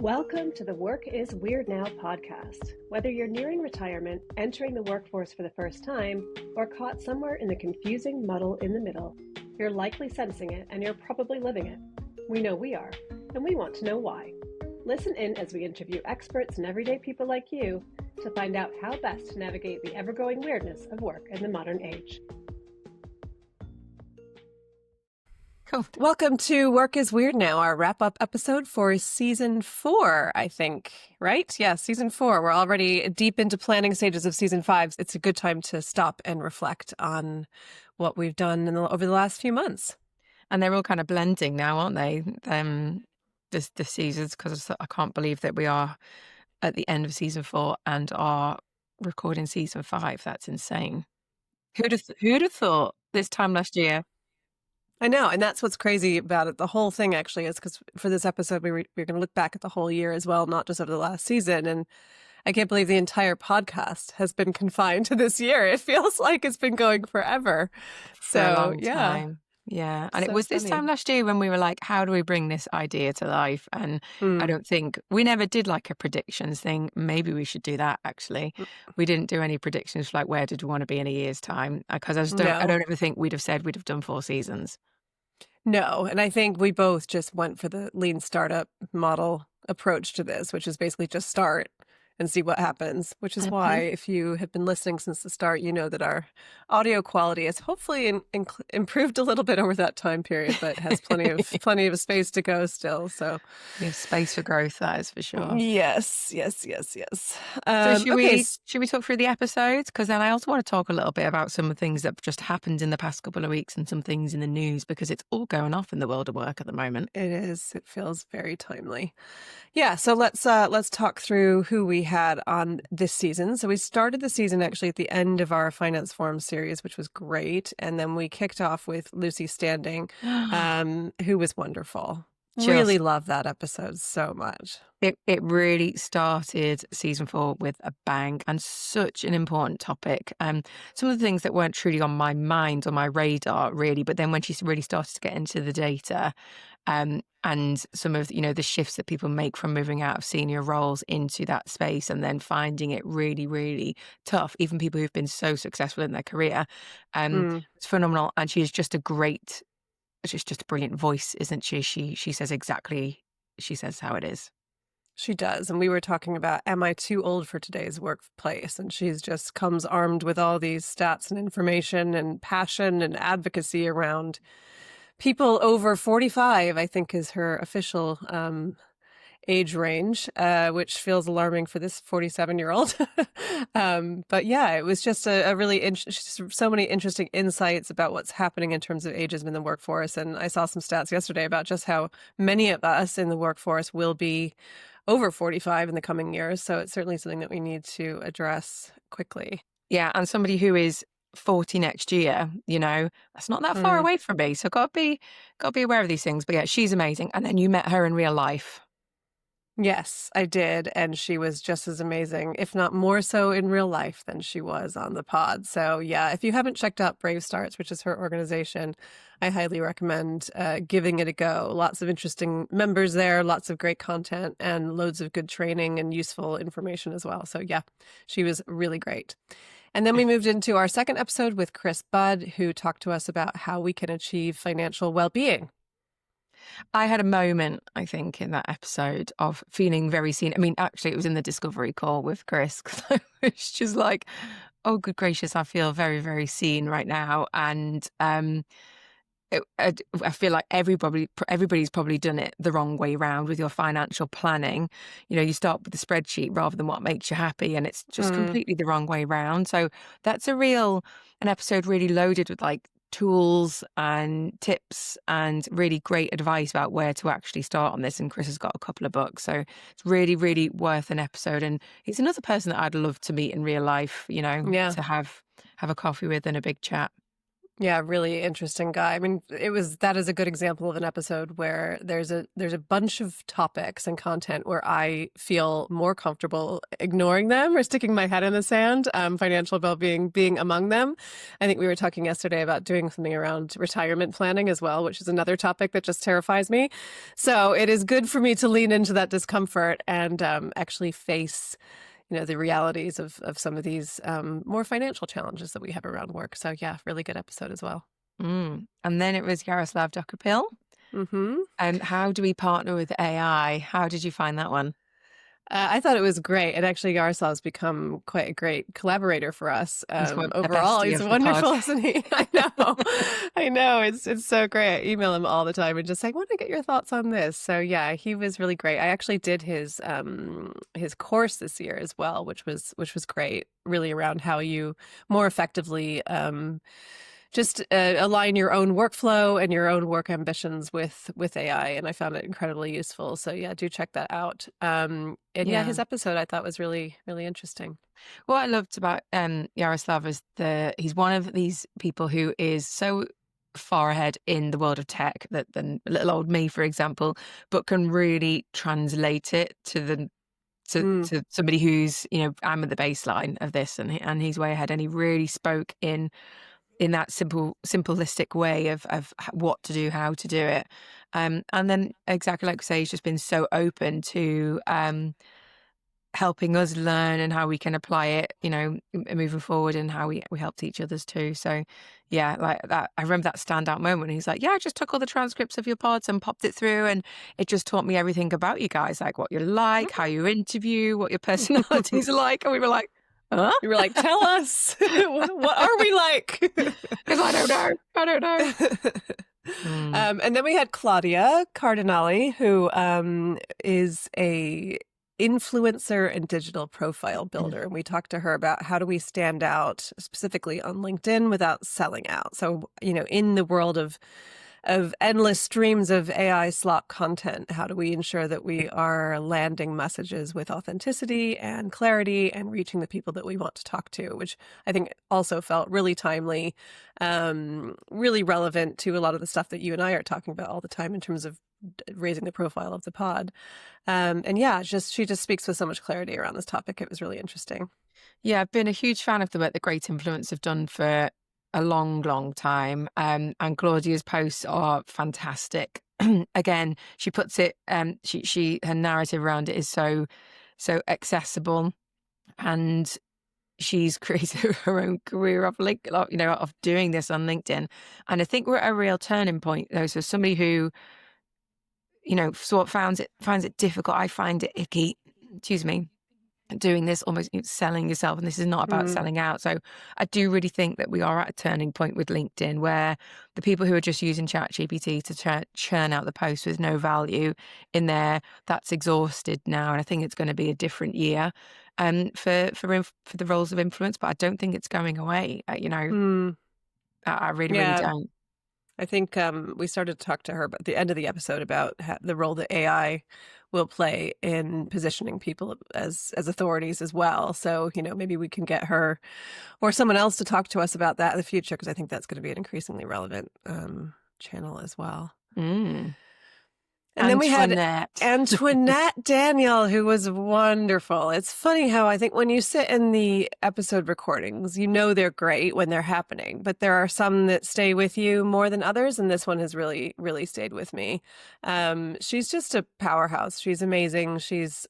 Welcome to the Work is Weird Now podcast. Whether you're nearing retirement, entering the workforce for the first time, or caught somewhere in the confusing muddle in the middle, you're likely sensing it and you're probably living it. We know we are, and we want to know why. Listen in as we interview experts and everyday people like you to find out how best to navigate the ever-growing weirdness of work in the modern age. Cool. Welcome to Work is Weird Now, our wrap-up episode for season 4, I think, right? Yeah, season 4. We're already deep into planning stages of season 5. It's a good time to stop and reflect on what we've done over the last few months. And they're all kind of blending now, aren't they? The seasons, because I can't believe that we are at the end of season 4 and are recording season 5. That's insane. Who'd have thought this time last year? I know, and that's what's crazy about it. The whole thing actually is because for this episode, we're going to look back at the whole year as well, not just over the last season. And I can't believe the entire podcast has been confined to this year. It feels like it's been going forever. For a long yeah. time. Yeah. And So it was this funny. time last year when we were like, how do we bring this idea to life? And I don't think we never did like a predictions thing. Maybe we should do that actually. We didn't do any predictions for like where did we want to be in a year's time? Because I don't ever think we'd have said we'd have done 4 seasons. No, and I think we both just went for the lean startup model approach to this, which is basically just start and see what happens, which is why if you have been listening since the start, you know that our audio quality has hopefully improved a little bit over that time period, but has plenty of space to go still. So There's space for growth, that is for sure. yes. So should we talk through the episodes? Because then I also want to talk a little bit about some of the things that have just happened in the past couple of weeks and some things in the news, because it's all going off in the world of work at the moment. It is. It feels very timely. Yeah. So let's talk through who we had on this season. So we started the season actually at the end of our Finance Forum series, which was great. And then we kicked off with Lucy Standing, who was wonderful. Really love that episode so much. It really started season 4 with a bang and such an important topic. Some of the things that weren't truly on my mind, on my radar, really, but then when she really started to get into the data, and some of the shifts that people make from moving out of senior roles into that space and then finding it really, really tough, even people who've been so successful in their career, it's phenomenal. And she is just she's just a brilliant voice, isn't she? She says how it is. She does. And we were talking about, am I too old for today's workplace? And she's just comes armed with all these stats and information and passion and advocacy around people over 45, I think is her official age range, which feels alarming for this 47-year-old. But yeah, it was just a really so many interesting insights about what's happening in terms of ageism in the workforce. And I saw some stats yesterday about just how many of us in the workforce will be over 45 in the coming years. So it's certainly something that we need to address quickly. Yeah, and somebody who is 40 next year, that's not that far away from me. So got to be aware of these things. But yeah, she's amazing. And then you met her in real life. Yes, I did. And she was just as amazing, if not more so in real life than she was on the pod. So yeah, if you haven't checked out Brave Starts, which is her organization, I highly recommend giving it a go. Lots of interesting members there, lots of great content and loads of good training and useful information as well. So yeah, she was really great. And then we moved into our second episode with Chris Budd, who talked to us about how we can achieve financial well-being. I had a moment, I think, in that episode of feeling very seen. I mean, actually, it was in the discovery call with Chris, because I was just like, oh, good gracious, I feel very, very seen right now. And I feel like everybody's probably done it the wrong way around with your financial planning. You start with the spreadsheet rather than what makes you happy, and it's just completely the wrong way around. So that's an episode really loaded with like tools and tips and really great advice about where to actually start on this. And Chris has got a couple of books, so it's really, really worth an episode. And he's another person that I'd love to meet in real life, to have a coffee with and a big chat. Yeah, really interesting guy. I mean, that is a good example of an episode where there's a bunch of topics and content where I feel more comfortable ignoring them or sticking my head in the sand. Financial well-being being among them. I think we were talking yesterday about doing something around retirement planning as well, which is another topic that just terrifies me. So it is good for me to lean into that discomfort and actually face the realities of some of these more financial challenges that we have around work. So yeah, really good episode as well. And then it was Yaroslav Dokopil. Mm-hmm. And how do we partner with AI? How did you find that one? I thought it was great. And actually, Yaroslav's become quite a great collaborator for us. Overall, he's wonderful, isn't he? I know. I know. It's so great. I email him all the time and just say, I want to get your thoughts on this. So yeah, he was really great. I actually did his course this year as well, which was great, really around how you more effectively just align your own workflow and your own work ambitions with AI. And I found it incredibly useful. So yeah, do check that out. And yeah, his episode I thought was really, really interesting. What I loved about Yaroslav is he's one of these people who is so far ahead in the world of tech than little old me, for example, but can really translate it to somebody who's, I'm at the baseline of this and he's way ahead. And he really spoke in that simplistic way of what to do, how to do it. And then exactly like you say, he's just been so open to helping us learn and how we can apply it, moving forward and how we help teach others too. So yeah, like that, I remember that standout moment. He's like, yeah, I just took all the transcripts of your pods and popped it through and it just taught me everything about you guys, like what you're like, how you interview, what your personality's like. And we were like, huh? You were like, tell us, what are we like? Because I don't know. And then we had Claudia Cardinali, who is a influencer and digital profile builder. And we talked to her about how do we stand out specifically on LinkedIn without selling out. So, in the world of endless streams of AI slop content, how do we ensure that we are landing messages with authenticity and clarity and reaching the people that we want to talk to, which I think also felt really timely, really relevant to a lot of the stuff that you and I are talking about all the time in terms of raising the profile of the pod. And yeah, she just speaks with so much clarity around this topic. It was really interesting. Yeah, I've been a huge fan of the work that Great Influence have done for a long, long time. And Claudia's posts are fantastic. Again, she puts it, her narrative around it is so accessible, and she's created her own career of doing this on LinkedIn. And I think we're at a real turning point though. So somebody who, sort of finds it difficult. I find it icky, doing this, almost selling yourself. And this is not about selling out. So I do really think that we are at a turning point with LinkedIn where the people who are just using ChatGPT to churn out the posts with no value in there, that's exhausted now. And I think it's going to be a different year for the roles of influence, but I don't think it's going away. I really, really don't. I think we started to talk to her at the end of the episode about the role that AI will play in positioning people as authorities as well. So, maybe we can get her or someone else to talk to us about that in the future, because I think that's going to be an increasingly relevant channel as well. And then we had Antoinette Daniel, who was wonderful. It's funny how I think when you sit in the episode recordings, they're great when they're happening, but there are some that stay with you more than others. And this one has really, really stayed with me. She's just a powerhouse. She's amazing. She's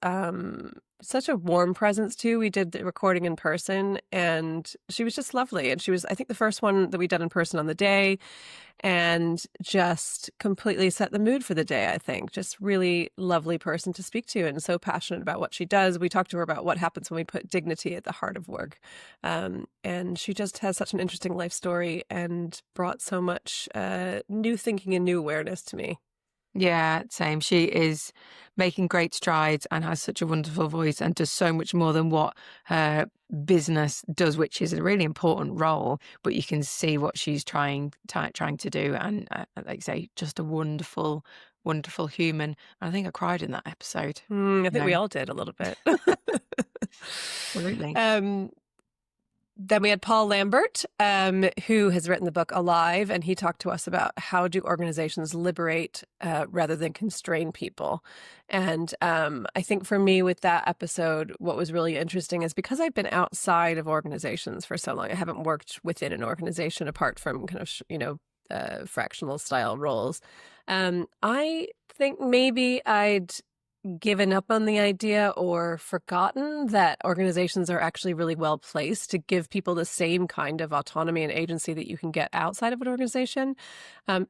such a warm presence too. We did the recording in person and she was just lovely. And she was, I think, the first one that we did in person on the day, and just completely set the mood for the day. I think just really lovely person to speak to and so passionate about what she does. We talked to her about what happens when we put dignity at the heart of work. And she just has such an interesting life story and brought so much new thinking and new awareness to me. Yeah, same. She is making great strides and has such a wonderful voice and does so much more than what her business does, which is a really important role. But you can see what she's trying to do, and like I say, just a wonderful, wonderful human. I think I cried in that episode. I think we all did a little bit. Absolutely. Then we had Paul Lambert, who has written the book Alive, and he talked to us about how do organizations liberate rather than constrain people. And I think for me with that episode, what was really interesting is because I've been outside of organizations for so long, I haven't worked within an organization apart from kind of, fractional style roles. I think maybe I'd given up on the idea or forgotten that organizations are actually really well placed to give people the same kind of autonomy and agency that you can get outside of an organization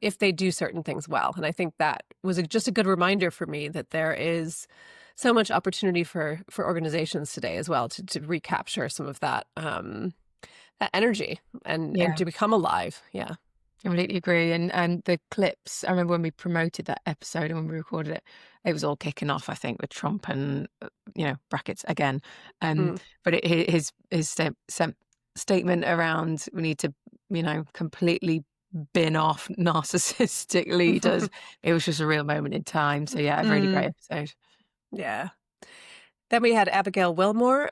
if they do certain things well. And I think that was just a good reminder for me that there is so much opportunity for organizations today as well to recapture some of that that energy and to become alive. Yeah. I completely agree. And the clips, I remember when we promoted that episode and when we recorded it, it was all kicking off, I think, with Trump and, brackets again. But his statement around we need to, completely bin off narcissistic leaders, it was just a real moment in time. So yeah, a really great episode. Yeah. Then we had Abigail Wilmore,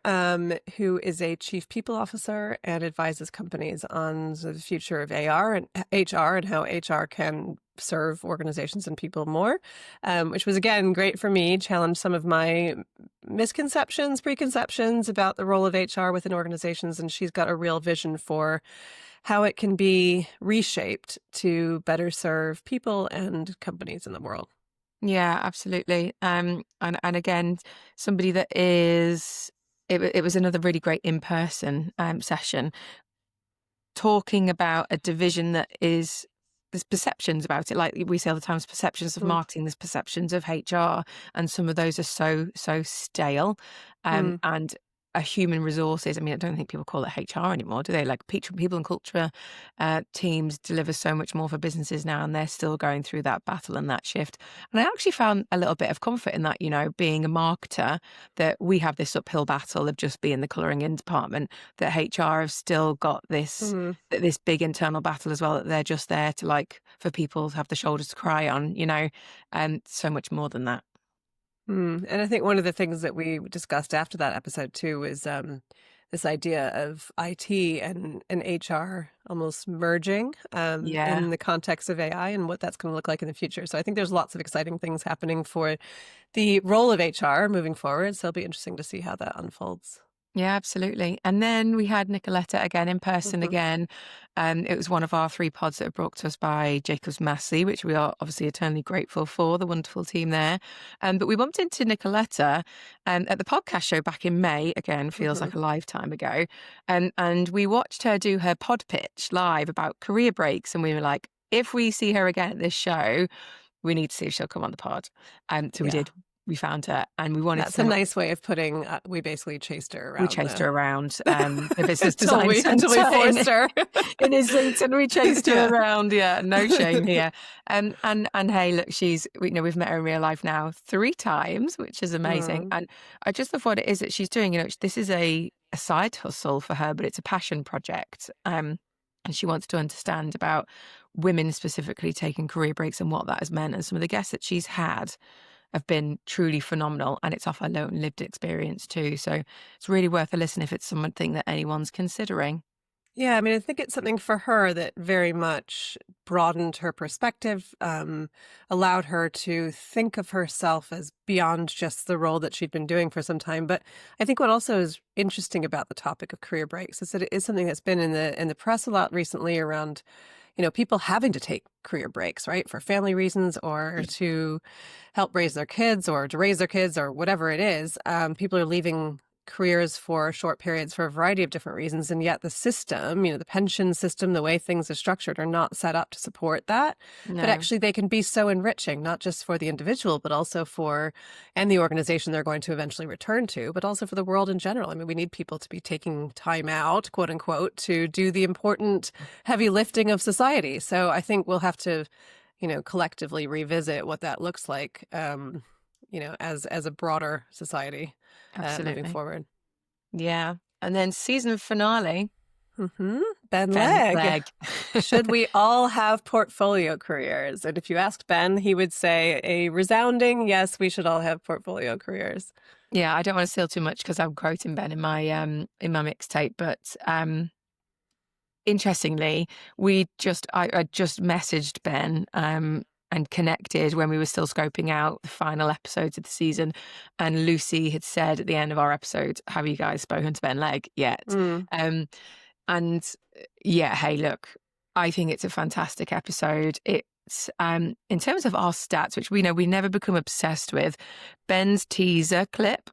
who is a chief people officer and advises companies on the future of AR and HR and how HR can serve organizations and people more, which was, again, great for me, challenged some of my misconceptions, preconceptions about the role of HR within organizations. And she's got a real vision for how it can be reshaped to better serve people and companies in the world. Yeah, absolutely. And again, somebody that it was another really great in-person session talking about a division that there's perceptions about it. Like we say all the time, there's perceptions of marketing, there's perceptions of HR, and some of those are so stale. And a human resources. I mean, I don't think people call it HR anymore, do they? Like people and culture teams deliver so much more for businesses now, and they're still going through that battle and that shift. And I actually found a little bit of comfort in that, being a marketer, that we have this uphill battle of just being the colouring in department, that HR have still got this big internal battle as well, that they're just there to for people to have the shoulders to cry on, and so much more than that. And I think one of the things that we discussed after that episode too is this idea of IT and HR almost merging in the context of AI and what that's going to look like in the future. So I think there's lots of exciting things happening for the role of HR moving forward. So it'll be interesting to see how that unfolds. Yeah, absolutely. And then we had Nicoletta again in person again. It was one of our 3 pods that were brought to us by Jacobs Massey, which we are obviously eternally grateful for, the wonderful team there. But we bumped into Nicoletta at the podcast show back in May. Again, feels like a lifetime ago. And we watched her do her pod pitch live about career breaks. And we were like, if we see her again at this show, we need to see if she'll come on the pod. So we did. We found her and we wanted That's a nice way of putting, we basically chased her around. We chased her around the business design until we forced her in Islington. We chased her around. Yeah, no shame here. And hey, look, we've met her in real life now 3 times, which is amazing. And I just love what it is that she's doing. This is a side hustle for her, but it's a passion project. And she wants to understand about women specifically taking career breaks and what that has meant. And some of the guests that she's had have been truly phenomenal, and it's off her own lived experience too. So it's really worth a listen if it's something that anyone's considering. Yeah, I mean, I think it's something for her that very much broadened her perspective, allowed her to think of herself as beyond just the role that she'd been doing for some time. But I think what also is interesting about the topic of career breaks is that it is something that's been in the press a lot recently around, people having to take career breaks, right? For family reasons or to help raise their kids or to raise their kids or whatever it is. People are leaving careers for short periods for a variety of different reasons. And yet the system, the pension system, the way things are structured are not set up to support that. No. But actually they can be so enriching, not just for the individual, but also and the organization they're going to eventually return to, but also for the world in general. I mean, we need people to be taking time out, quote unquote, to do the important heavy lifting of society. So I think we'll have to, collectively revisit what that looks like, as a broader society. Moving forward. Yeah. And then season finale. Ben Legg. Should we all have portfolio careers? And if you asked Ben, he would say a resounding yes, we should all have portfolio careers. Yeah, I don't want to steal too much because I'm quoting Ben in my mixtape, but interestingly, I just messaged Ben and connected when we were still scoping out the final episodes of the season, and Lucy had said at the end of our episode, "Have you guys spoken to Ben Legg yet?" And yeah, hey, look, I think it's a fantastic episode. It's in terms of our stats, which we know we never become obsessed with. Ben's teaser clip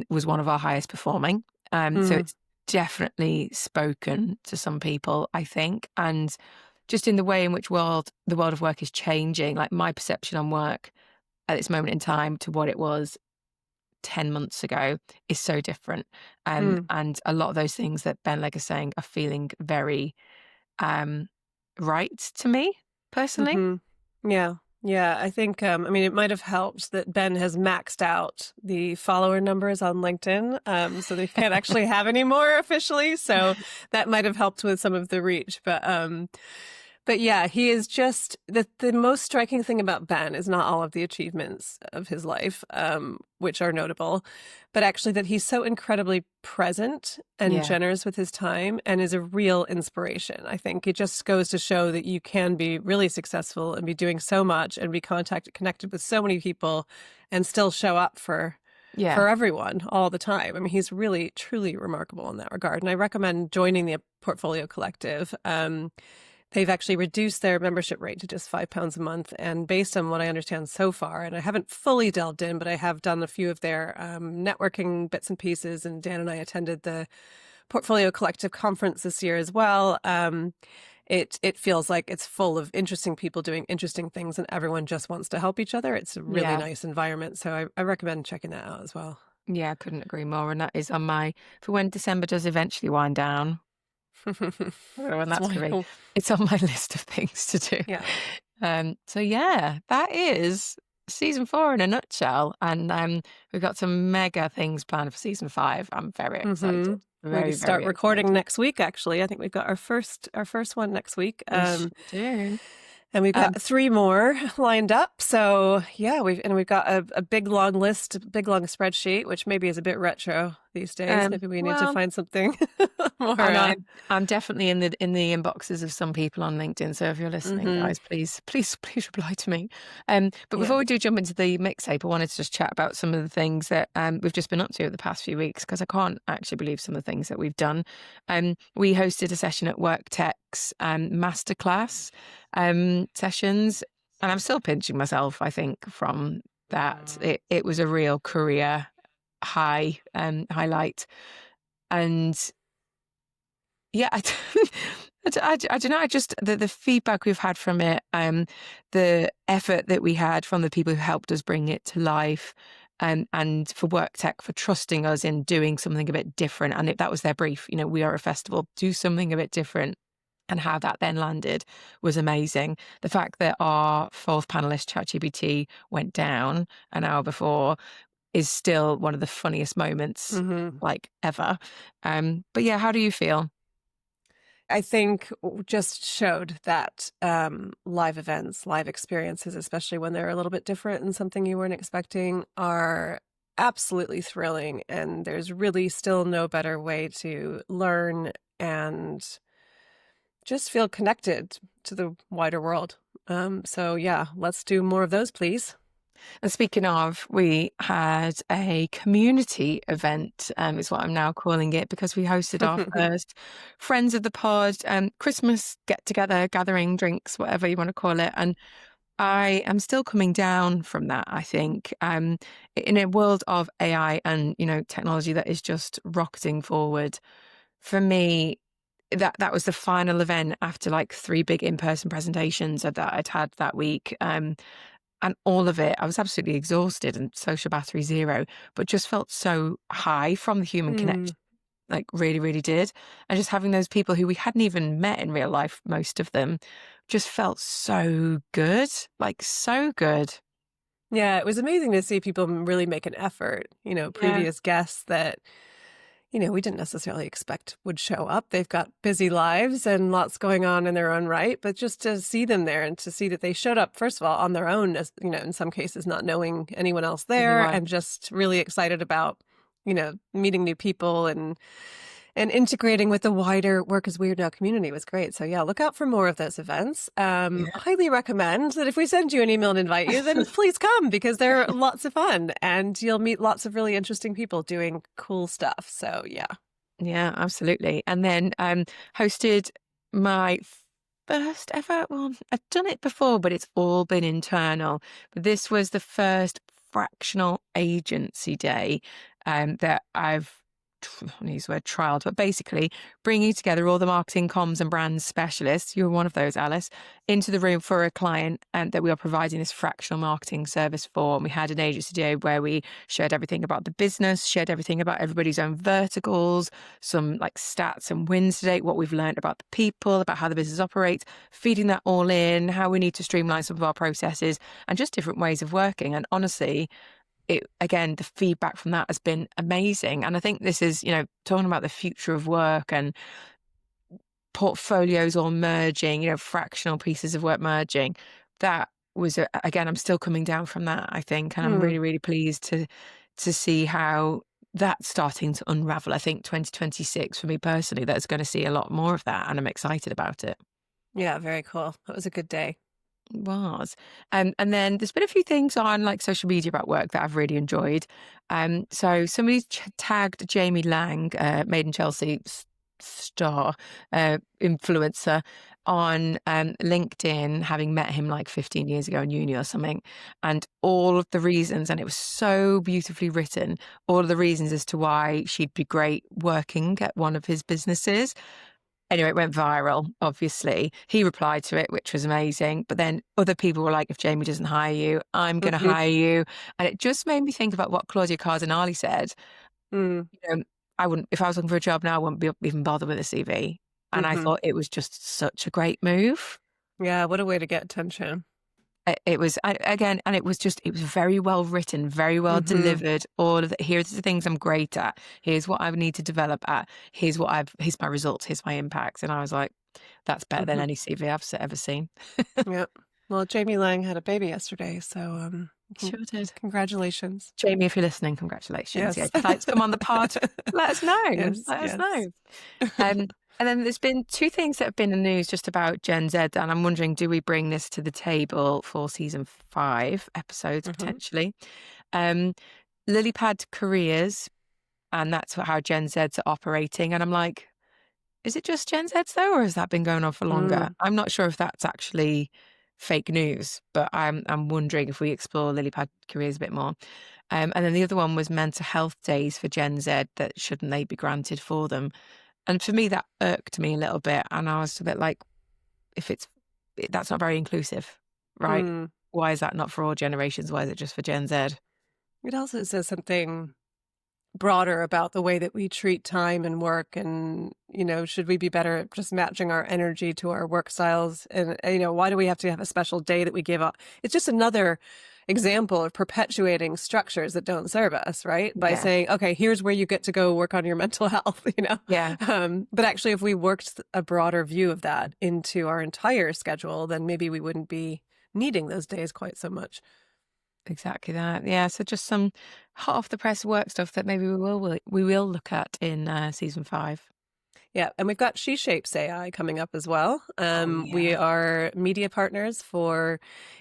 was one of our highest performing. So it's definitely spoken to some people, I think, and just in the way in which the world of work is changing. Like my perception on work at this moment in time to what it was 10 months ago is so different. And a lot of those things that Ben Legg is saying are feeling very right to me personally. Yeah, I think, I mean, it might have helped that Ben has maxed out the follower numbers on LinkedIn, so they can't actually have any more officially. So that might have helped with some of the reach. But yeah, he is just the most striking thing about Ben is not all of the achievements of his life, which are notable, but actually that he's so incredibly present and generous with his time and is a real inspiration. I think it just goes to show that you can be really successful and be doing so much and be connected with so many people and still show up for everyone all the time. I mean, he's really, truly remarkable in that regard. And I recommend joining the Portfolio Collective. They've actually reduced their membership rate to just £5 a month. And based on what I understand so far, and I haven't fully delved in, but I have done a few of their networking bits and pieces. And Dan and I attended the Portfolio Collective conference this year as well. It feels like it's full of interesting people doing interesting things and everyone just wants to help each other. It's a really nice environment. So I recommend checking that out as well. Yeah, I couldn't agree more. And that is on for when December does eventually wind down. And that's gonna be, it's on my list of things to do. So yeah, that is season 4 in a nutshell. And we've got some mega things planned for season 5. I'm very excited. We start recording next week. Actually, I think we've got our first one next week. And we've got 3 more lined up. So yeah, we've got a big long list, big long spreadsheet, which maybe is a bit retro these days. Maybe we need to find something more. I'm definitely in the inboxes of some people on LinkedIn. So if you're listening, guys, please reply to me. But before we do jump into the mixtape, I wanted to just chat about some of the things that we've just been up to the past few weeks, because I can't actually believe some of the things that we've done. We hosted a session at Work Tech's masterclass sessions, and I'm still pinching myself, I think, from that. It was a real career highlight. And yeah, I don't know, the feedback we've had from it, the effort that we had from the people who helped us bring it to life, and for Work Tech for trusting us in doing something a bit different. And that was their brief, we are a festival, do something a bit different. And how that then landed was amazing. The fact that our 4th panelist, ChatGPT, went down an hour before is still one of the funniest moments like ever. But yeah, how do you feel? I think just showed that live events, live experiences, especially when they're a little bit different and something you weren't expecting, are absolutely thrilling. And there's really still no better way to learn and just feel connected to the wider world. So yeah, let's do more of those, please. And speaking of, we had a community event, is what I'm now calling it, because we hosted our first Friends of the Pod Christmas get-together, gathering, drinks, whatever you want to call it. And I am still coming down from that, I think. In a world of AI and, technology that is just rocketing forward, for me, that was the final event after like 3 big in-person presentations that I'd had that week. And all of it, I was absolutely exhausted and social battery 0, but just felt so high from the human connection. Like really, really did. And just having those people who we hadn't even met in real life, most of them, just felt so good. Like so good. Yeah, it was amazing to see people really make an effort. Previous guests that we didn't necessarily expect would show up. They've got busy lives and lots going on in their own right, but just to see them there and to see that they showed up, first of all, on their own, as in some cases, not knowing anyone else there, and just really excited about meeting new people and integrating with the wider Work is Weird Now community was great. So yeah, look out for more of those events. Highly recommend that if we send you an email and invite you, then please come, because they're lots of fun and you'll meet lots of really interesting people doing cool stuff. So yeah. Yeah, absolutely. And then hosted my first ever, well, I've done it before, but it's all been internal. But this was the first fractional agency day that I've use the word trialed, but basically bringing together all the marketing, comms and brand specialists, you're one of those, Alice, into the room for a client that we are providing this fractional marketing service for. And we had an agency day where we shared everything about the business, shared everything about everybody's own verticals, some like stats and wins to date, what we've learned about the people, about how the business operates, feeding that all in, how we need to streamline some of our processes and just different ways of working. And honestly, again, the feedback from that has been amazing. And I think this is, talking about the future of work and portfolios all merging, fractional pieces of work merging. That was, again, I'm still coming down from that, I think. And I'm really, really pleased to see how that's starting to unravel. I think 2026 for me personally, that's going to see a lot more of that. And I'm excited about it. Yeah, very cool. That was a good day. Was. And then there's been a few things on like social media about work that I've really enjoyed. So somebody tagged Jamie Lang, Made in Chelsea star, influencer, on LinkedIn, having met him like 15 years ago in uni or something, and all of the reasons, and it was so beautifully written, all of the reasons as to why she'd be great working at one of his businesses. Anyway, it went viral, obviously. He replied to it, which was amazing. But then other people were like, if Jamie doesn't hire you, I'm going to hire you. And it just made me think about what Claudia Cardinali said. I wouldn't, if I was looking for a job now, I wouldn't be even bothered with a CV. And I thought it was just such a great move. Yeah, what a way to get attention. It was, again, and it was very well written, very well delivered. All of it. Here's the things I'm great at. Here's what I need to develop at. Here's my results. Here's my impact. And I was like, that's better than any CV I've ever seen. Yeah. Well, Jamie Lang had a baby yesterday. So, sure did. Congratulations. Jamie, if you're listening, congratulations. Yes. Yeah, if you'd like to come on the pod, let us know. Yes, let us know. And then there's been two things that have been in the news just about Gen Z, and I'm wondering, do we bring this to the table for season 5 episodes potentially? Lilypad careers, and that's how Gen Zs are operating. And I'm like, is it just Gen Zs though, or has that been going on for longer? I'm not sure if that's actually fake news, but I'm wondering if we explore Lilypad careers a bit more. And then the other one was mental health days for Gen Z, that shouldn't they be granted for them? And for me, that irked me a little bit. And I was a bit like, that's not very inclusive, right? Why is that not for all generations? Why is it just for Gen Z? It also says something broader about the way that we treat time and work, and should we be better at just matching our energy to our work styles? And why do we have to have a special day that we give up? It's just another example of perpetuating structures that don't serve us, right? By saying, okay, here's where you get to go work on your mental health, but actually, if we worked a broader view of that into our entire schedule, then maybe we wouldn't be needing those days quite so much. Exactly that. Yeah. So just some hot off the press work stuff that maybe we will look at in season 5. Yeah, and we've got She Shapes AI coming up as well. We are media partners for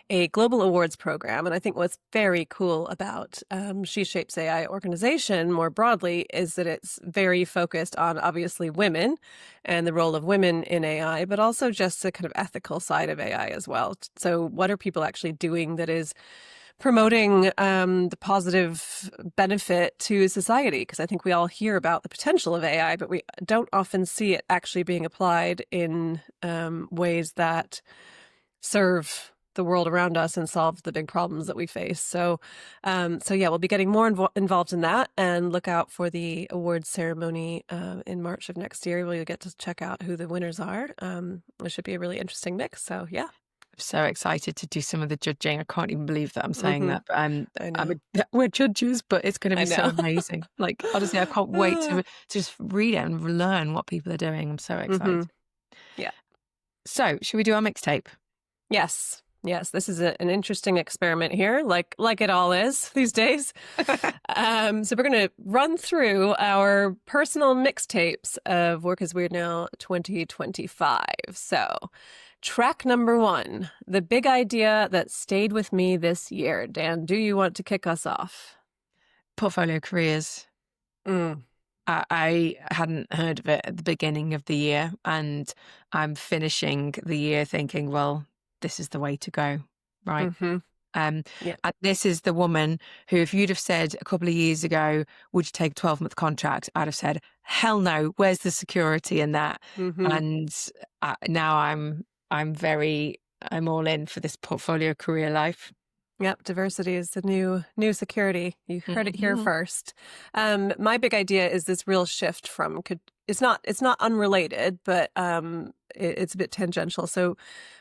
a global awards program. And I think what's very cool about She Shapes AI organization more broadly is that it's very focused on obviously women and the role of women in AI, but also just the kind of ethical side of AI as well. So what are people actually doing that is promoting the positive benefit to society? Because I think we all hear about the potential of AI, but we don't often see it actually being applied in ways that serve the world around us and solve the big problems that we face. So yeah, we'll be getting more involved in that, and look out for the awards ceremony in March of next year. We'll get to check out who the winners are. It should be a really interesting mix. So yeah. So excited to do some of the judging. I can't even believe that I'm saying that, but we're judges, but it's going to be so amazing. Like, honestly, I can't wait to just read it and learn what people are doing. I'm so excited. Yeah. So should we do our mixtape? Yes. Yes, this is an interesting experiment here, like it all is these days. So we're going to run through our personal mixtapes of Work is Weird Now 2025. So track number 1, the big idea that stayed with me this year. Dan, do you want to kick us off? Portfolio careers. I hadn't heard of it at the beginning of the year, and I'm finishing the year thinking, well, this is the way to go, right? Mm-hmm. And Yeah. this is the woman who, if you'd have said a couple of years ago, would you take a 12-month contract? I'd have said, hell no, where's the security in that? Mm-hmm. And now I'm all in for this portfolio career life. Yep, diversity is the new security. You heard it here first. My big idea is this real shift from it's not unrelated, but it's a bit tangential. So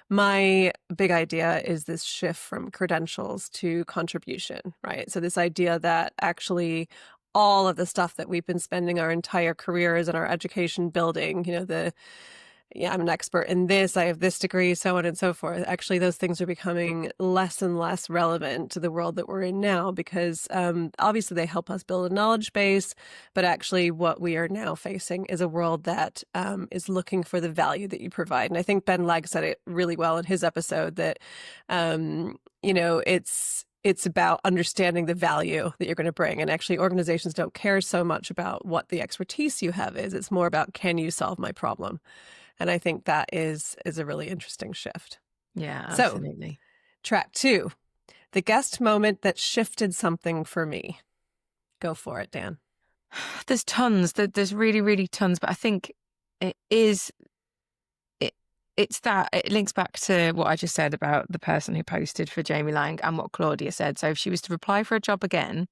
my big idea is this shift from credentials to contribution, right? So this idea that actually all of the stuff that we've been spending our entire careers and our education building, I'm an expert in this, I have this degree, so on and so forth. Actually, those things are becoming less and less relevant to the world that we're in now because obviously they help us build a knowledge base, but actually what we are now facing is a world that is looking for the value that you provide. And I think Ben Lag said it really well in his episode that, it's about understanding the value that you're going to bring. And actually, organizations don't care so much about what the expertise you have is. It's more about, can you solve my problem? And I think that is a really interesting shift. Yeah, absolutely. So, track 2, the guest moment that shifted something for me. Go for it, Dan. There's tons. There's really, really tons. But I think it links back to what I just said about the person who posted for Jamie Lang and what Claudia said. So if she was to apply for a job again,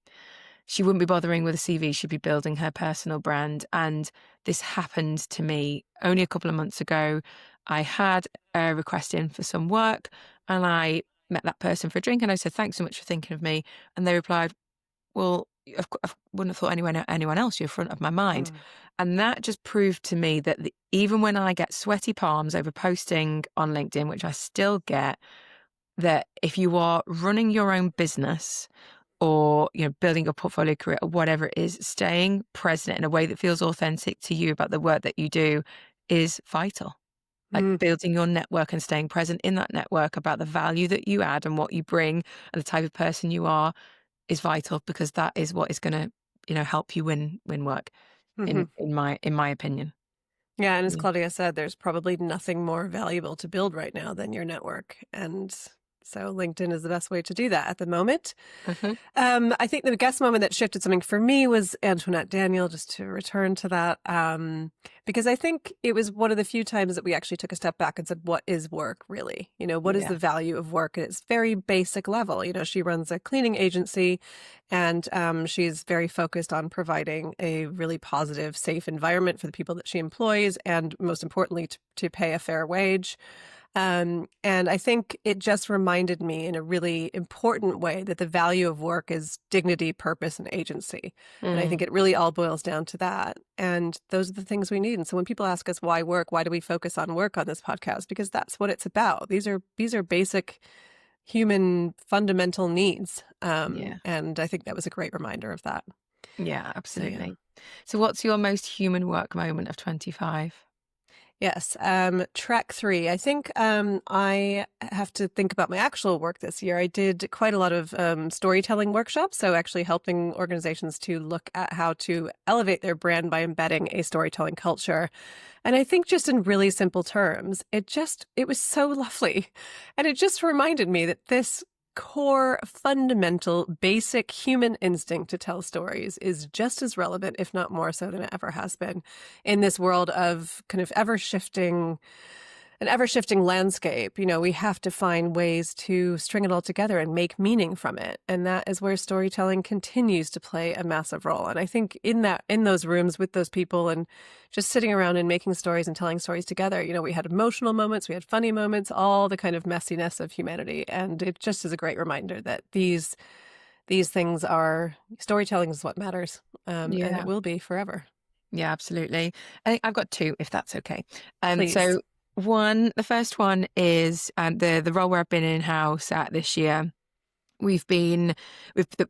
she wouldn't be bothering with a CV. She'd be building her personal brand. And this happened to me only a couple of months ago. I had a request in for some work and I met that person for a drink and I said, thanks so much for thinking of me. And they replied, well, I wouldn't have thought anyone else. You're front of my mind. And that just proved to me that even when I get sweaty palms over posting on LinkedIn, which I still get, that if you are running your own business or building a portfolio career or whatever it is, staying present in a way that feels authentic to you about the work that you do is vital. Like building your network and staying present in that network about the value that you add and what you bring and the type of person you are is vital, because that is what is going to help you win work in my opinion. Yeah, and as Claudia said, there's probably nothing more valuable to build right now than your network. And so LinkedIn is the best way to do that at the moment. I think the guest moment that shifted something for me was Antoinette Daniel, just to return to that, because I think it was one of the few times that we actually took a step back and said, what is work really? What is the value of work at its very basic level? She runs a cleaning agency and she's very focused on providing a really positive, safe environment for the people that she employs and most importantly, to pay a fair wage. And I think it just reminded me in a really important way that the value of work is dignity, purpose, and agency. And I think it really all boils down to that. And those are the things we need. And so when people ask us why work, why do we focus on work on this podcast? Because that's what it's about. These are basic human fundamental needs. And I think that was a great reminder of that. Yeah, absolutely. So what's your most human work moment of 25? Yes. Track 3. I think I have to think about my actual work this year. I did quite a lot of storytelling workshops. So actually helping organizations to look at how to elevate their brand by embedding a storytelling culture. And I think just in really simple terms, it was so lovely. And it just reminded me that this core, fundamental, basic human instinct to tell stories is just as relevant, if not more so than it ever has been in this world of kind of an ever-shifting landscape. We have to find ways to string it all together and make meaning from it. And that is where storytelling continues to play a massive role. And I think in those rooms with those people and just sitting around and making stories and telling stories together, we had emotional moments, we had funny moments, all the kind of messiness of humanity. And it just is a great reminder that these things storytelling is what matters. And it will be forever. Yeah, absolutely. I think I've got 2, if that's okay. Please. So The first one is the role where I've been in-house at this year. The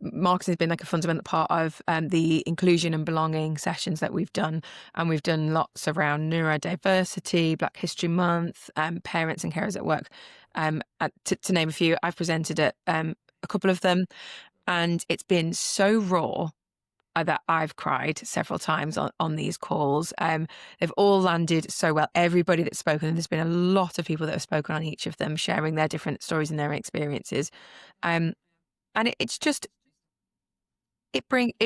marketing has been like a fundamental part of the inclusion and belonging sessions that we've done. And we've done lots around neurodiversity, Black History Month, parents and carers at work. To name a few, I've presented at a couple of them, and it's been so raw that I've cried several times on these calls. They've all landed so well. Everybody that's spoken, and there's been a lot of people that have spoken on each of them, sharing their different stories and their experiences. And it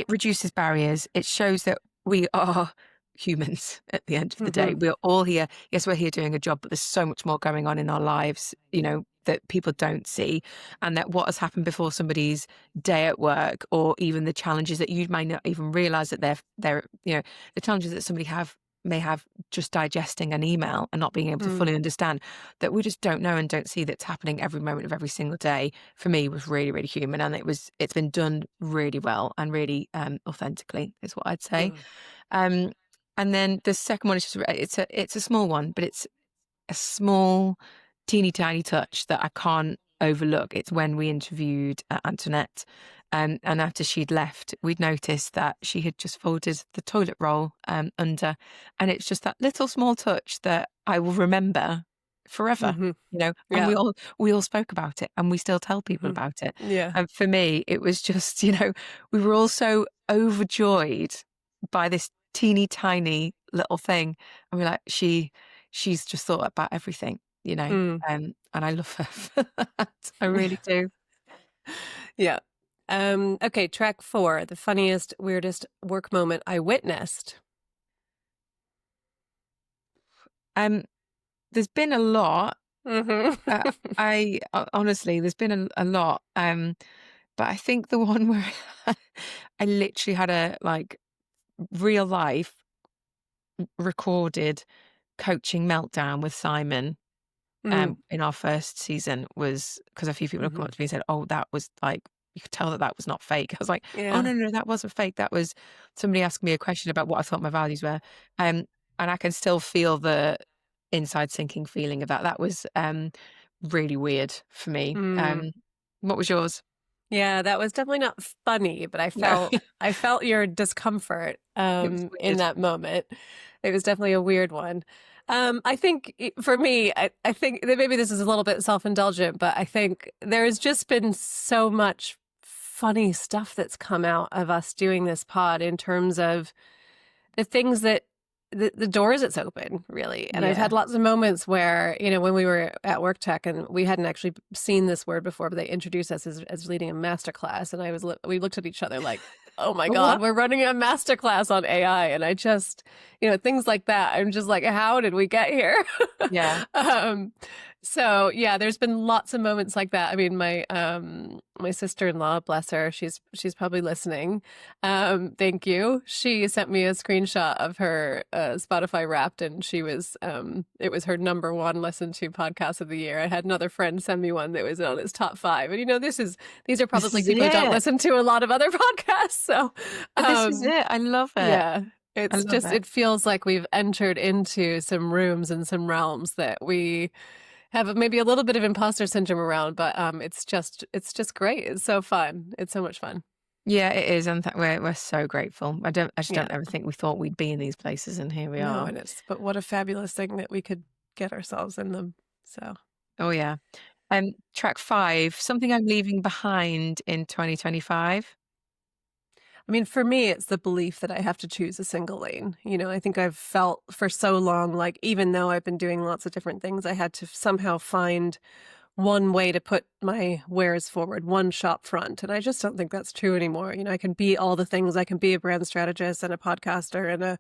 reduces barriers. It shows that we are humans at the end of the day. We're all here. Yes, we're here doing a job, but there's so much more going on in our lives, that people don't see. And that what has happened before somebody's day at work, or even the challenges that you might not even realize that they're the challenges that somebody may have just digesting an email and not being able to fully understand, that we just don't know and don't see, that's happening every moment of every single day, for me was really, really human. And it's been done really well and really authentically, is what I'd say. And then the second one is just, it's a small one, but it's a small, teeny tiny touch that I can't overlook. It's when we interviewed Antoinette, and after she'd left, we'd noticed that she had just folded the toilet roll under, and it's just that little small touch that I will remember forever. And we all spoke about it, and we still tell people about it. And for me, it was just, we were all so overjoyed by this teeny tiny little thing, and we're like, she's just thought about everything, and I love her for that. I really do. Yeah. Okay, track 4, the funniest, weirdest work moment I witnessed. There's been a lot. I honestly, there's been a lot. But I think the one where I literally had a real life recorded coaching meltdown with Simon in our first season was because a few people have come up to me and said, "Oh, that was you could tell that was not fake." I was like, "Oh no, that wasn't fake. That was somebody asking me a question about what I thought my values were." And I can still feel the inside sinking feeling of that. That was really weird for me. What was yours? Yeah, that was definitely not funny, but I felt your discomfort in that moment. It was definitely a weird one. I think for me, I think that maybe this is a little bit self-indulgent, but I think there's just been so much funny stuff that's come out of us doing this pod in terms of the things that the doors it's open, really. And I've had lots of moments where, when we were at Work Tech and we hadn't actually seen this word before, but they introduced us as leading a masterclass. And we looked at each other like, oh my God, we're running a masterclass on AI. And I just, things like that. I'm just like, how did we get here? Yeah. So yeah, there's been lots of moments like that. I mean, my sister-in-law, bless her, she's probably listening. Thank you. She sent me a screenshot of her Spotify Wrapped, and she was it was her number 1 listened to podcast of the year. I had another friend send me one that was on its top 5, and these are probably people who don't listen to a lot of other podcasts. So this is it. I love it. Yeah. It's just it feels like we've entered into some rooms and some realms that we have maybe a little bit of imposter syndrome around, but it's just great. It's so fun. It's so much fun. Yeah, it is, and we're so grateful. I just don't ever think we thought we'd be in these places, and here we are. But what a fabulous thing that we could get ourselves in them. So. Oh yeah. Track 5, something I'm leaving behind in 2025. I mean, for me, it's the belief that I have to choose a single lane. I think I've felt for so long, like even though I've been doing lots of different things, I had to somehow find one way to put my wares forward, one shop front. And I just don't think that's true anymore. I can be all the things. I can be a brand strategist and a podcaster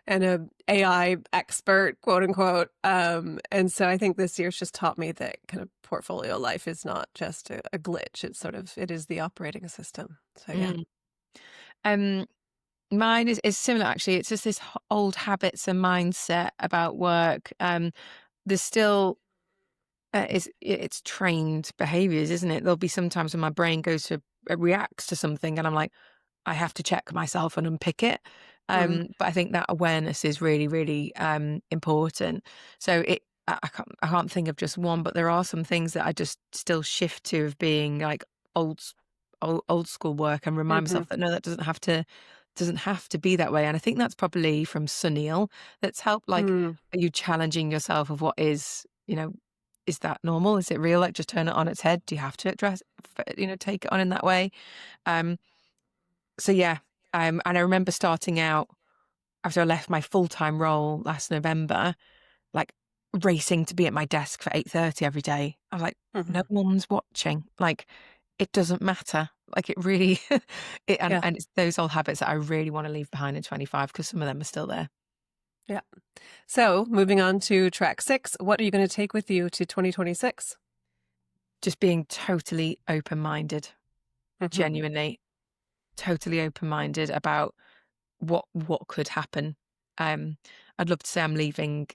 and a AI expert, quote unquote. And so I think this year's just taught me that kind of portfolio life is not just a glitch. It is the operating system. So yeah. Mine is similar, actually. It's just this old habits and mindset about work. There's still it's trained behaviors, isn't it? There'll be sometimes when my brain reacts to something, and I'm like, I have to check myself and unpick it. But I think that awareness is really, really important. So I can't think of just one, but there are some things that I just still shift to of being like old school work, and remind myself that no, that doesn't have to be that way. And I think that's probably from Sunil that's helped. Like, Mm. are you challenging yourself of what is, is that normal? Is it real? Like, just turn it on its head. Do you have to take it on in that way? So yeah. And I remember starting out after I left my full-time role last November, like racing to be at my desk for 8:30 every day. I was like, no one's watching. Like, it doesn't matter. Like, it really, and it's those old habits that I really want to leave behind in 25, because some of them are still there. Yeah. So moving on to track 6, what are you going to take with you to 2026? Just being totally open-minded, genuinely totally open-minded about what could happen. I'd love to say I'm leaving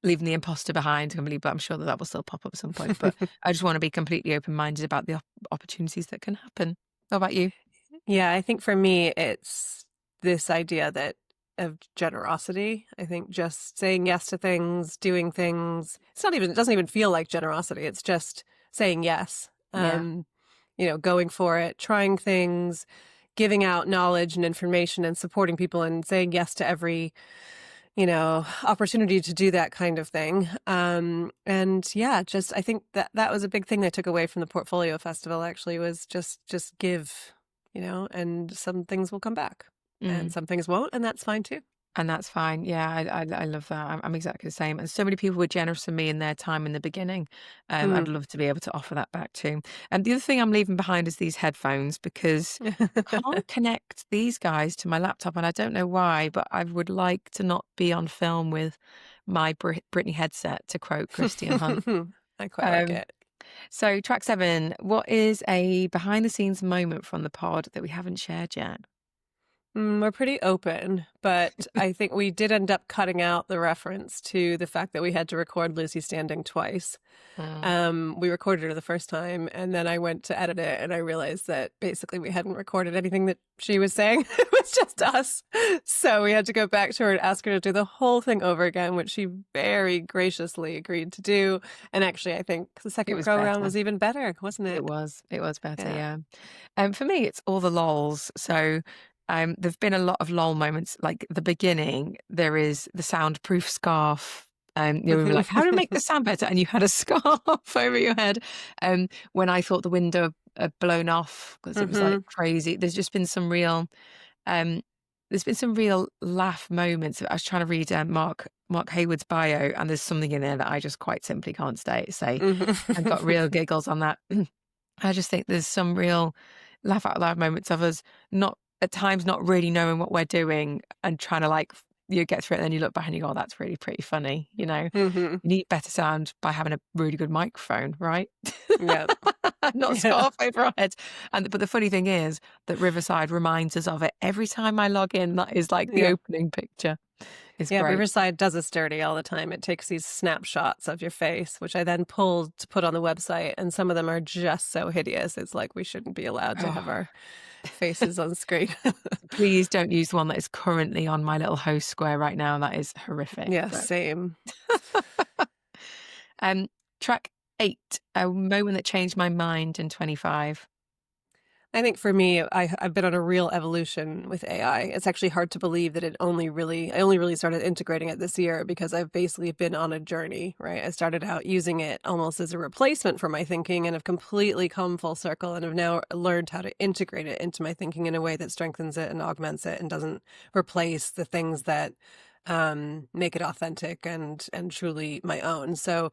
the imposter behind completely, but I'm sure that will still pop up at some point. But I just want to be completely open-minded about the opportunities that can happen. How about you? Yeah, I think for me, it's this idea of generosity. I think just saying yes to things, doing things. It doesn't even feel like generosity. It's just saying yes. Going for it, trying things, giving out knowledge and information, and supporting people, and saying yes to every opportunity to do that kind of thing. And yeah, just I think that was a big thing I took away from the Portfolio Festival, actually, was just give, and some things will come back and some things won't, and that's fine too. And that's fine. Yeah, I love that. I'm exactly the same. And so many people were generous with me in their time in the beginning. I'd love to be able to offer that back too. And the other thing I'm leaving behind is these headphones, because I can't connect these guys to my laptop, and I don't know why, but I would like to not be on film with my Britney headset, to quote Christian Hunt. I quite like it. So track 7, what is a behind the scenes moment from the pod that we haven't shared yet? We're pretty open, but I think we did end up cutting out the reference to the fact that we had to record Lucy standing twice. We recorded her the first time, and then I went to edit it, and I realized that basically we hadn't recorded anything that she was saying. It was just us. So we had to go back to her and ask her to do the whole thing over again, which she very graciously agreed to do. And actually, I think the second go around was even better, wasn't it? It was better, yeah. For me, it's all the lols. So there've been a lot of lol moments. Like the beginning, there is the soundproof scarf. We were like, how do we make this sound better? And you had a scarf over your head. When I thought the window had blown off because it was like crazy. There's just been some real, laugh moments. I was trying to read Mark Hayward's bio, and there's something in there that I just quite simply can't say. I've got real giggles on that. I just think there's some real laugh out loud moments of us at times not really knowing what we're doing and trying to get through it, and then you look back and you go, oh, that's really pretty funny. You need better sound by having a really good microphone, right? Yeah. Not scarf over our heads. But the funny thing is that Riverside reminds us of it every time I log in. That is like the opening picture. It's great. Riverside does us dirty all the time. It takes these snapshots of your face, which I then pull to put on the website, and some of them are just so hideous. It's like we shouldn't be allowed to have our faces on screen. Please don't use the one that is currently on my little host square right now. That is horrific. Yeah, same. Track 8, a moment that changed my mind in 25. I think for me, I've been on a real evolution with AI. It's actually hard to believe that I only really started integrating it this year, because I've basically been on a journey, right? I started out using it almost as a replacement for my thinking, and have completely come full circle, and have now learned how to integrate it into my thinking in a way that strengthens it and augments it and doesn't replace the things that make it authentic and truly my own. So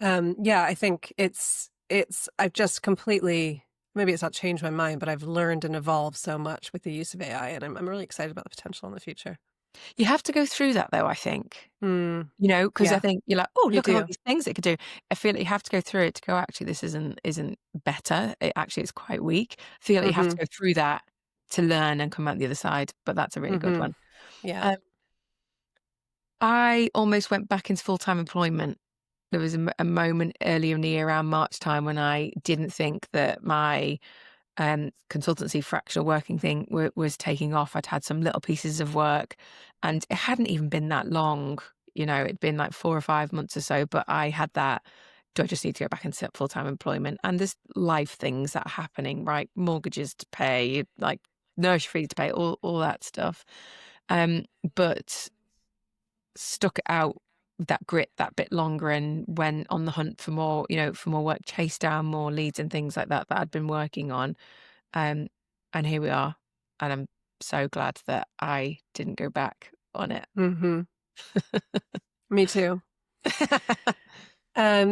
I think I've just completely, maybe it's not changed my mind, but I've learned and evolved so much with the use of AI, and I'm really excited about the potential in the future. You have to go through that though, I think. Because I think you're like, oh, look at all these things it could do. I feel like you have to go through it to go, actually, this isn't better. It's quite weak. I feel like you have to go through that to learn and come out the other side. But that's a really good one. Yeah. I almost went back into full-time employment. There was a moment earlier in the year around March time when I didn't think that my consultancy fractional working thing was taking off. I'd had some little pieces of work, and it hadn't even been that long. it'd been like 4 or 5 months or so, but I had that, do I just need to go back into full-time employment? And there's life things that are happening, right? Mortgages to pay, like nursery fees to pay, all that stuff. But stuck it out that grit that bit longer and went on the hunt for more, for more work, chased down more leads and things like that I'd been working on. And here we are. And I'm so glad that I didn't go back on it. Mm-hmm. Me too.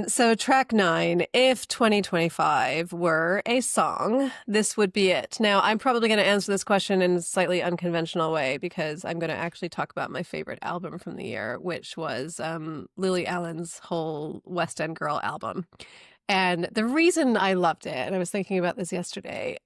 So track 9, if 2025 were a song, this would be it. Now, I'm probably going to answer this question in a slightly unconventional way because I'm going to actually talk about my favorite album from the year, which was Lily Allen's whole West End Girl album. And the reason I loved it, and I was thinking about this yesterday,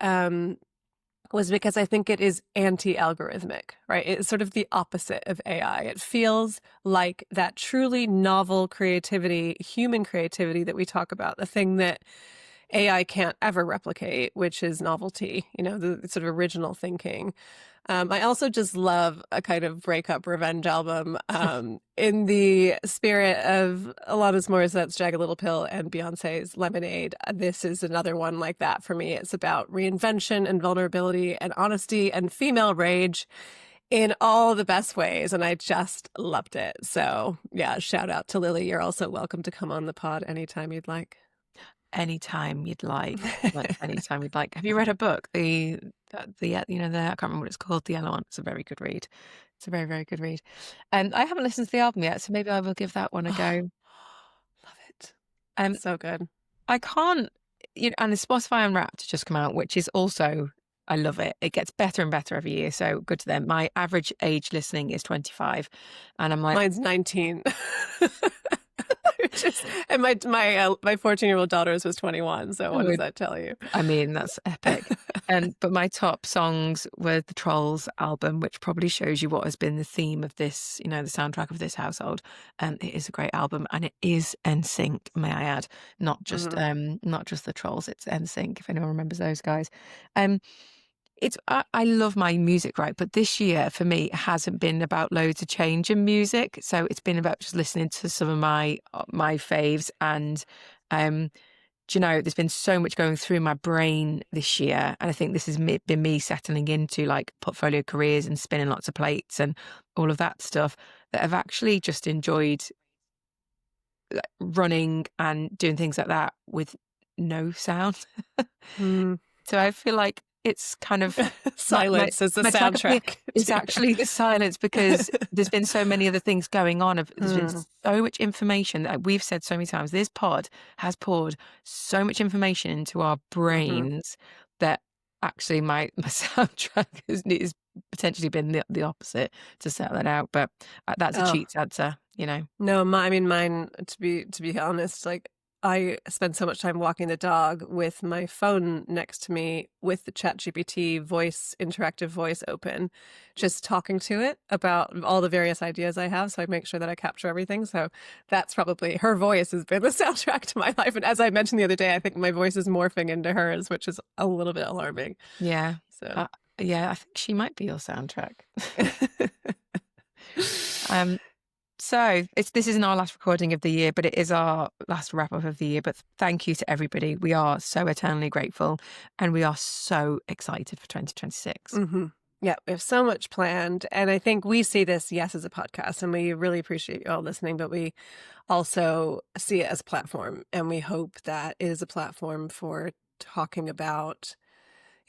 was because I think it is anti-algorithmic, right? It's sort of the opposite of AI. It feels like that truly novel creativity, human creativity that we talk about, the thing that AI can't ever replicate, which is novelty, the sort of original thinking. I also just love a kind of breakup revenge album in the spirit of Alanis Morissette's Jagged Little Pill and Beyonce's Lemonade. This is another one like that for me. It's about reinvention and vulnerability and honesty and female rage in all the best ways. And I just loved it. So yeah, shout out to Lily. You're also welcome to come on the pod anytime you'd like. Anytime you'd like. Anytime you'd like. Have you read a book? I can't remember what it's called. The Yellow One. It's a very good read. It's a very, very good read. And I haven't listened to the album yet, so maybe I will give that one a go. Love it. So good. I can't, and the Spotify Unwrapped just come out, which is also, I love it. It gets better and better every year, so good to them. My average age listening is 25, and I'm like, mine's 19. And my 14-year-old daughter's was 21. So what does that tell you? I mean, that's epic. But my top songs were the Trolls album, which probably shows you what has been the theme of this, the soundtrack of this household. It is a great album, and it is NSYNC, may I add, not just the Trolls. It's NSYNC, if anyone remembers those guys. I love my music, right? But this year for me, it hasn't been about loads of change in music. So it's been about just listening to some of my faves. And, there's been so much going through my brain this year. And I think this has been me settling into like portfolio careers and spinning lots of plates and all of that stuff that I've actually just enjoyed running and doing things like that with no sound. So I feel like it's kind of silence as the soundtrack. It's actually the silence because there's been so many other things going on. There's been so much information that we've said so many times. This pod has poured so much information into our brains that actually my soundtrack has potentially been the opposite to set that out. But that's a cheat answer, No, mine. To be honest, like, I spend so much time walking the dog with my phone next to me with the ChatGPT interactive voice open, just talking to it about all the various ideas I have. So I make sure that I capture everything. So that's probably, her voice has been the soundtrack to my life. And as I mentioned the other day, I think my voice is morphing into hers, which is a little bit alarming. Yeah. So I think she might be your soundtrack. So this isn't our last recording of the year, but it is our last wrap up of the year. But thank you to everybody. We are so eternally grateful, and we are so excited for 2026. Yeah, we have so much planned. And I think we see this, yes, as a podcast, and we really appreciate you all listening, but we also see it as a platform. And we hope that it is a platform for talking about,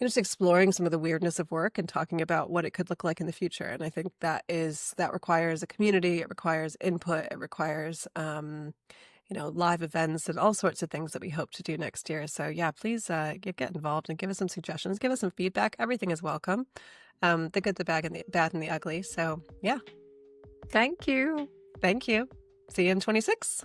just exploring some of the weirdness of work and talking about what it could look like in the future. And I think that requires a community. It requires input. It requires, live events and all sorts of things that we hope to do next year. So yeah, please get involved and give us some suggestions, give us some feedback. Everything is welcome. The good, the bad, and the ugly. So yeah. Thank you. Thank you. See you in 26.